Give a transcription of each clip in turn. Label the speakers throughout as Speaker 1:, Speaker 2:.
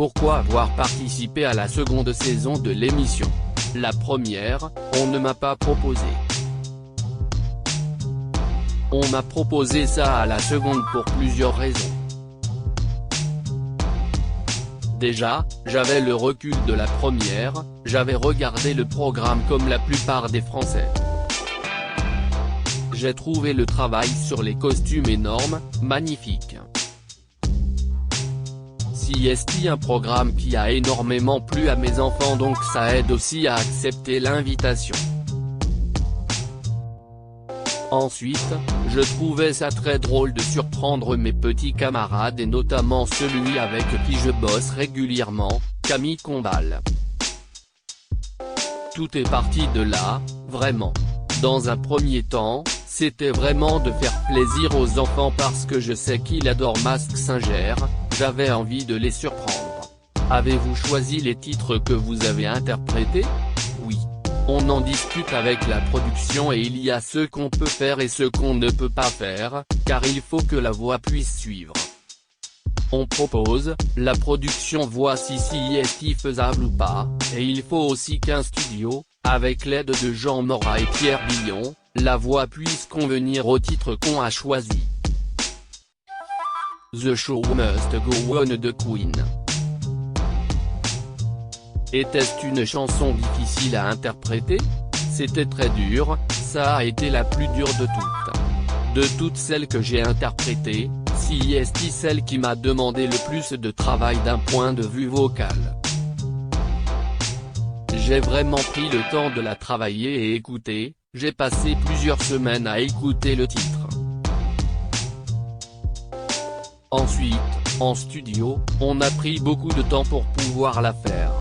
Speaker 1: pourquoi avoir participé à la seconde saison de l'émission. La première, on ne m'a pas proposé. On m'a proposé ça à la seconde pour plusieurs raisons. Déjà, j'avais le recul de la première, j'avais regardé le programme comme la plupart des Français. J'ai trouvé le travail sur les costumes énorme, magnifique. CST, un programme qui a énormément plu à mes enfants, donc ça aide aussi à accepter l'invitation. Ensuite, je trouvais ça très drôle de surprendre mes petits camarades et notamment celui avec qui je bosse régulièrement, Camille Combal. Tout est parti de là, vraiment. Dans un premier temps, c'était vraiment de faire plaisir aux enfants parce que je sais qu'ils adorent Mask Singer, j'avais envie de les surprendre. Avez-vous choisi les titres que vous avez interprétés? Oui. On en discute avec la production et il y a ce qu'on peut faire et ce qu'on ne peut pas faire, car il faut que la voix puisse suivre. On propose, la production voit si CST faisable ou pas, et il faut aussi qu'un studio, avec l'aide de Jean Morat et Pierre Billon, la voix puisse convenir au titre qu'on a choisi. The Show Must Go On de Queen. Était-ce une chanson difficile à interpréter? C'était très dur, ça a été la plus dure de toutes. De toutes celles que j'ai interprétées, CST celle qui m'a demandé le plus de travail d'un point de vue vocal. J'ai vraiment pris le temps de la travailler et écouter, j'ai passé plusieurs semaines à écouter le titre. Ensuite, en studio, on a pris beaucoup de temps pour pouvoir la faire.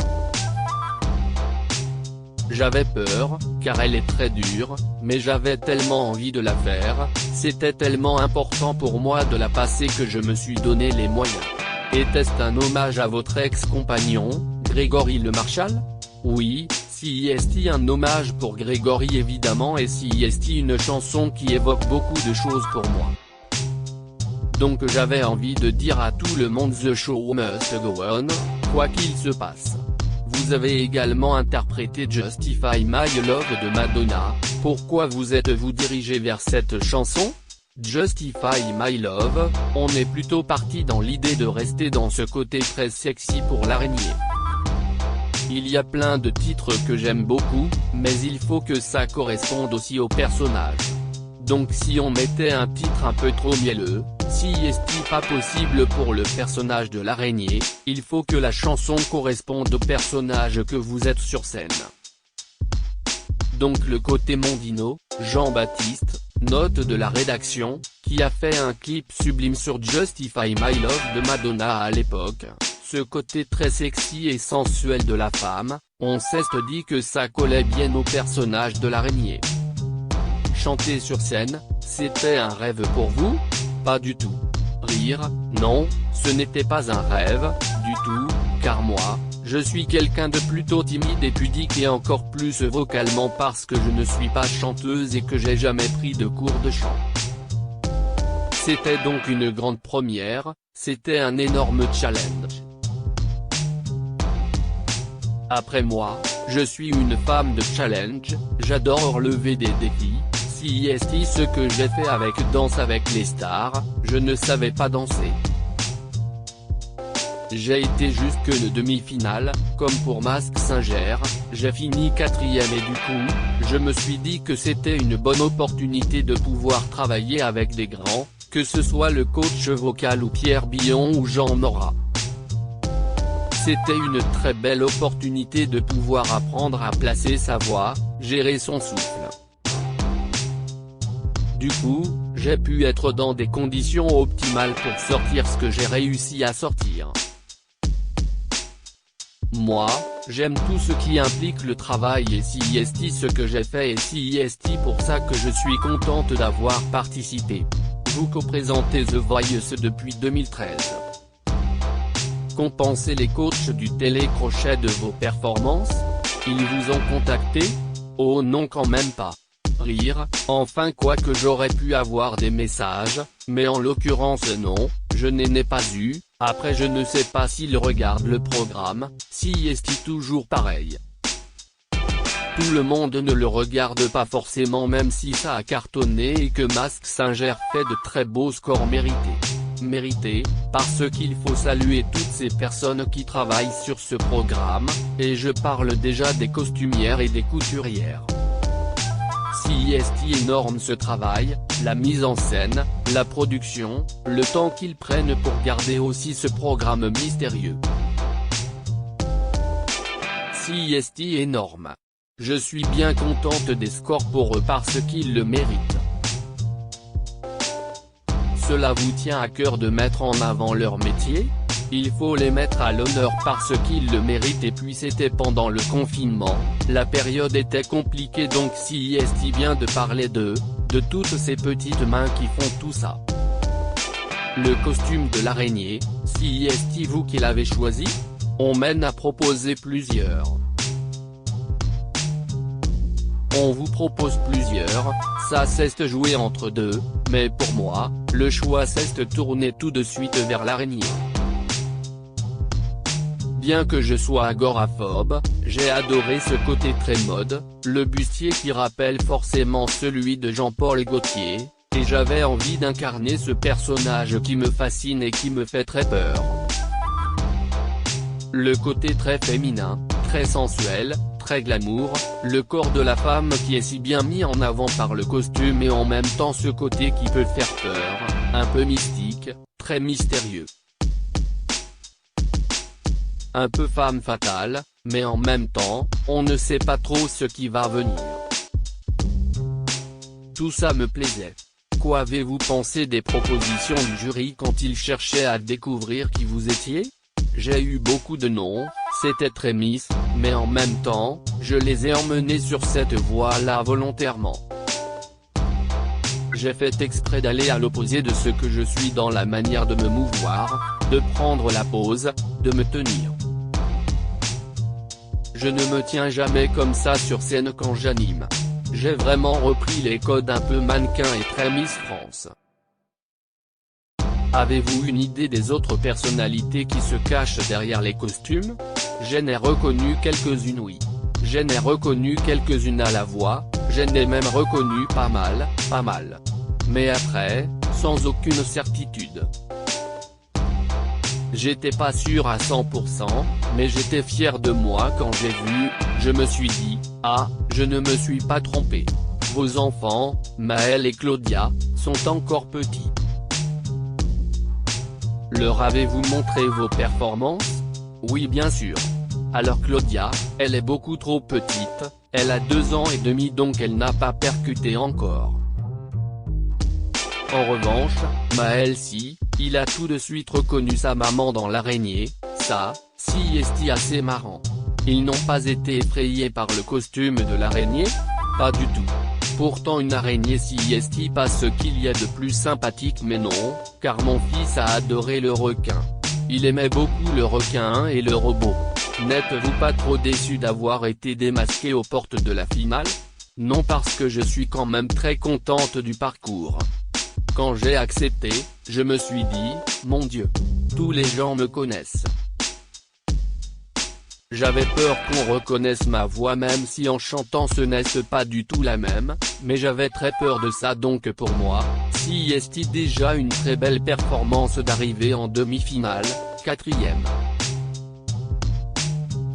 Speaker 1: J'avais peur, car elle est très dure, mais j'avais tellement envie de la faire, c'était tellement important pour moi de la passer que je me suis donné les moyens. Était-ce un hommage à votre ex-compagnon, Grégory Le Marchal? Oui, CST un hommage pour Grégory évidemment et CST une chanson qui évoque beaucoup de choses pour moi. Donc j'avais envie de dire à tout le monde The Show Must Go On, quoi qu'il se passe. Vous avez également interprété Justify My Love de Madonna, pourquoi vous êtes-vous dirigé vers cette chanson? Justify My Love, on est plutôt parti dans l'idée de rester dans ce côté très sexy pour l'araignée. Il y a plein de titres que j'aime beaucoup, mais il faut que ça corresponde aussi au personnage. Donc si on mettait un titre un peu trop mielleux, CST pas possible pour le personnage de l'araignée, il faut que la chanson corresponde au personnage que vous êtes sur scène. Donc le côté Mondino, Jean-Baptiste, note de la rédaction, qui a fait un clip sublime sur Justify My Love de Madonna à l'époque, ce côté très sexy et sensuel de la femme, on s'est dit que ça collait bien au personnage de l'araignée. Chanter sur scène, c'était un rêve pour vous? Pas du tout. Rire, non, ce n'était pas un rêve, du tout, car moi, je suis quelqu'un de plutôt timide et pudique et encore plus vocalement parce que je ne suis pas chanteuse et que j'ai jamais pris de cours de chant. C'était donc une grande première, c'était un énorme challenge. Après moi, je suis une femme de challenge, j'adore relever des défis. CST ce que j'ai fait avec Danse avec les stars, je ne savais pas danser. J'ai été jusque le demi-finale, comme pour Mask Singer, j'ai fini 4e et du coup, je me suis dit que c'était une bonne opportunité de pouvoir travailler avec des grands, que ce soit le coach vocal ou Pierre Billon ou Jean Morat. C'était une très belle opportunité de pouvoir apprendre à placer sa voix, gérer son souffle. Du coup, j'ai pu être dans des conditions optimales pour sortir ce que j'ai réussi à sortir. Moi, j'aime tout ce qui implique le travail et CST ce que j'ai fait et CST pour ça que je suis contente d'avoir participé. Vous co-présentez The Voice depuis 2013. Qu'ont pensé les coachs du télécrochet de vos performances? Ils vous ont contacté? Oh non quand même pas. Rire, enfin quoique j'aurais pu avoir des messages, mais en l'occurrence non, je n'en ai pas eu, Après je ne sais pas s'il regarde le programme, si est toujours pareil. Tout le monde ne le regarde pas forcément même si ça a cartonné et que Mask Singer fait de très beaux scores mérités. Mérités, parce qu'il faut saluer toutes ces personnes qui travaillent sur ce programme, et je parle déjà des costumières et des couturières. Si est énorme ce travail, la mise en scène, la production, le temps qu'ils prennent pour garder aussi ce programme mystérieux. Si est énorme. Je suis bien contente des scores pour eux parce qu'ils le méritent. Cela vous tient à cœur de mettre en avant leur métier? Il faut les mettre à l'honneur parce qu'ils le méritent et puis c'était pendant le confinement, la période était compliquée donc si est vient de parler d'eux, de toutes ces petites mains qui font tout ça. Le costume de l'araignée, si est vous qui l'avez choisi? On mène à proposer plusieurs. On vous propose plusieurs, ça c'est joué entre deux, mais pour moi, le choix c'est tourner tout de suite vers l'araignée. Bien que je sois agoraphobe, j'ai adoré ce côté très mode, le bustier qui rappelle forcément celui de Jean-Paul Gaultier, et j'avais envie d'incarner ce personnage qui me fascine et qui me fait très peur. Le côté très féminin, très sensuel, très glamour, le corps de la femme qui est si bien mis en avant par le costume et en même temps ce côté qui peut faire peur, un peu mystique, très mystérieux. Un peu femme fatale, mais en même temps, on ne sait pas trop ce qui va venir. Tout ça me plaisait. Quoi avez-vous pensé des propositions du jury quand il cherchait à découvrir qui vous étiez? J'ai eu beaucoup de noms, c'était très Miss, mais en même temps, je les ai emmenés sur cette voie-là volontairement. J'ai fait exprès d'aller à l'opposé de ce que je suis dans la manière de me mouvoir, de prendre la pose, de me tenir. Je ne me tiens jamais comme ça sur scène quand j'anime. J'ai vraiment repris les codes un peu mannequin et très Miss France. Avez-vous une idée des autres personnalités qui se cachent derrière les costumes? J'en ai reconnu quelques-unes oui. J'en ai reconnu quelques-unes à la voix, j'en ai même reconnu pas mal. Mais après, sans aucune certitude. J'étais pas sûr à 100%, mais j'étais fier de moi quand j'ai vu, je me suis dit, ah, je ne me suis pas trompé. Vos enfants, Maël et Claudia, sont encore petits. Leur avez-vous montré vos performances? Oui bien sûr. Alors Claudia, elle est beaucoup trop petite, elle a 2 ans et demi donc elle n'a pas percuté encore. En revanche, Maël si, il a tout de suite reconnu sa maman dans l'araignée, ça, si est assez marrant. Ils n'ont pas été effrayés par le costume de l'araignée? Pas du tout. Pourtant une araignée si est pas ce qu'il y a de plus sympathique mais non, car mon fils a adoré le requin. Il aimait beaucoup le requin et le robot. N'êtes-vous pas trop déçu d'avoir été démasqué aux portes de la finale? Non parce que je suis quand même très contente du parcours. Quand j'ai accepté, je me suis dit, mon Dieu, tous les gens me connaissent. J'avais peur qu'on reconnaisse ma voix même si en chantant ce n'est pas du tout la même, mais j'avais très peur de ça donc pour moi, si est déjà une très belle performance d'arriver en demi-finale, 4e.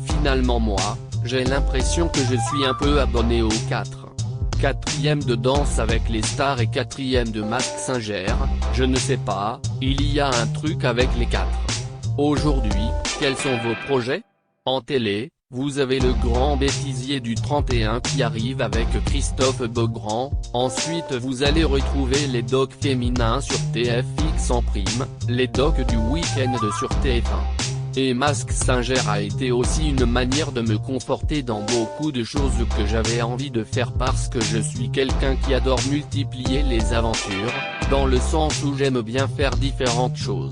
Speaker 1: Finalement moi, j'ai l'impression que je suis un peu abonné aux 4e de Danse avec les stars et 4e de Mask Singer, je ne sais pas, il y a un truc avec les 4. Aujourd'hui, quels sont vos projets? En télé, vous avez le grand bêtisier du 31 qui arrive avec Christophe Beaugrand, ensuite vous allez retrouver les docs féminins sur TFX en prime, les docs du week-end sur TF1. Et Mask Singer a été aussi une manière de me conforter dans beaucoup de choses que j'avais envie de faire parce que je suis quelqu'un qui adore multiplier les aventures, dans le sens où j'aime bien faire différentes choses.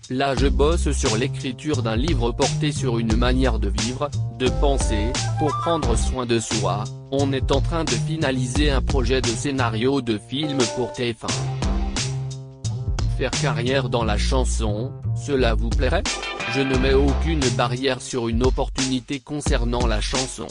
Speaker 1: Là je bosse sur l'écriture d'un livre porté sur une manière de vivre, de penser, pour prendre soin de soi, on est en train de finaliser un projet de scénario de film pour TF1. faire carrière dans la chanson, cela vous plairait? Je ne mets aucune barrière sur une opportunité concernant la chanson.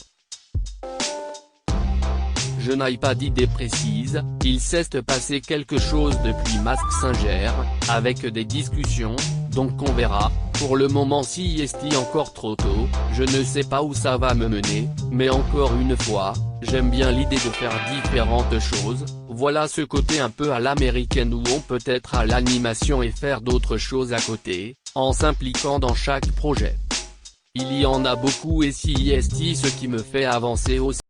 Speaker 1: Je n'ai pas d'idée précise, il s'est passé quelque chose depuis Mask Singer, avec des discussions, donc on verra. Pour le moment si est encore trop tôt, je ne sais pas où ça va me mener, mais encore une fois, j'aime bien l'idée de faire différentes choses, voilà ce côté un peu à l'américaine où on peut être à l'animation et faire d'autres choses à côté, en s'impliquant dans chaque projet. Il y en a beaucoup et si est ce qui me fait avancer aussi.